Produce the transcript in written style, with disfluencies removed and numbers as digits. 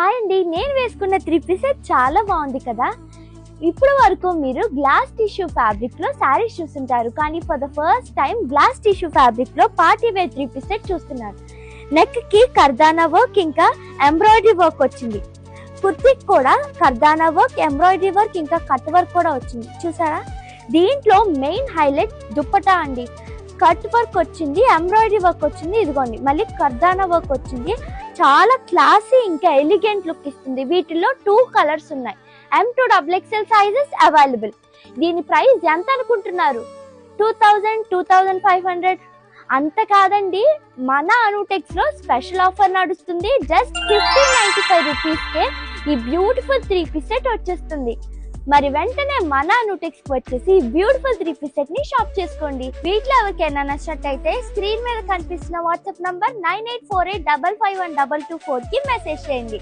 Hi అండి, నేను వేసుకున్న 3 పీస్ సెట్ చాలా బాగుంది కదా. ఇప్పుడు వరకు మీరు గ్లాస్ టిష్యూ ఫ్యాబ్రిక్ లో శారీస్ చూస్తుంటారు, కానీ for the first time glass tissue fabric లో పార్టీ వేర్ 3 పీస్ సెట్ చూస్తున్నారు. నెక్ కి కర్దానా వర్క్ ఇంకా ఎంబ్రాయిడరీ వర్క్ వచ్చింది. కుర్తీకి కూడా కర్దానా వర్క్, ఎంబ్రాయిడరీ వర్క్ ఇంకా కట్ వర్క్ కూడా వచ్చింది. చూసారా? దీంట్లో మెయిన్ హైలైట్ దుప్పటా అండి. కట్ వర్క్ వచ్చింది, ఎంబ్రాయిడరీ వర్క్ వచ్చింది, ఇదిగోండి మళ్ళీ కర్దానా వర్క్ వచ్చింది. చాలా క్లాసీ ఇంకా ఎలిగెంట్ లుక్ ఇస్తుంది. వీటిలో 2 కలర్స్ ఉన్నాయి. M2 XXL sizes available. దీని ప్రైస్ ఎంత అనుకుంటున్నారు? 2000, 2500 అంత కాదండి. మన అనుటెక్స్ లో స్పెషల్ ఆఫర్ నడుస్తుంది. జస్ట్ 1595 రూపీస్ కే ఈ బ్యూటిఫుల్ 3 పీస్ సెట్ వచ్చేస్తుంది. మరి వెంటనే మన అనుటెక్స్ కి వచ్చేసి బ్యూటిఫుల్ 3 పీస్ సెట్ ని షాప్ చేసుకోండి. వీటిలో ఎవరికైనా నచ్చినట్టయితే స్క్రీన్ మీద కనిపిస్తున్న వాట్సాప్ నంబర్ 9848551224 కి మెసేజ్ చేయండి.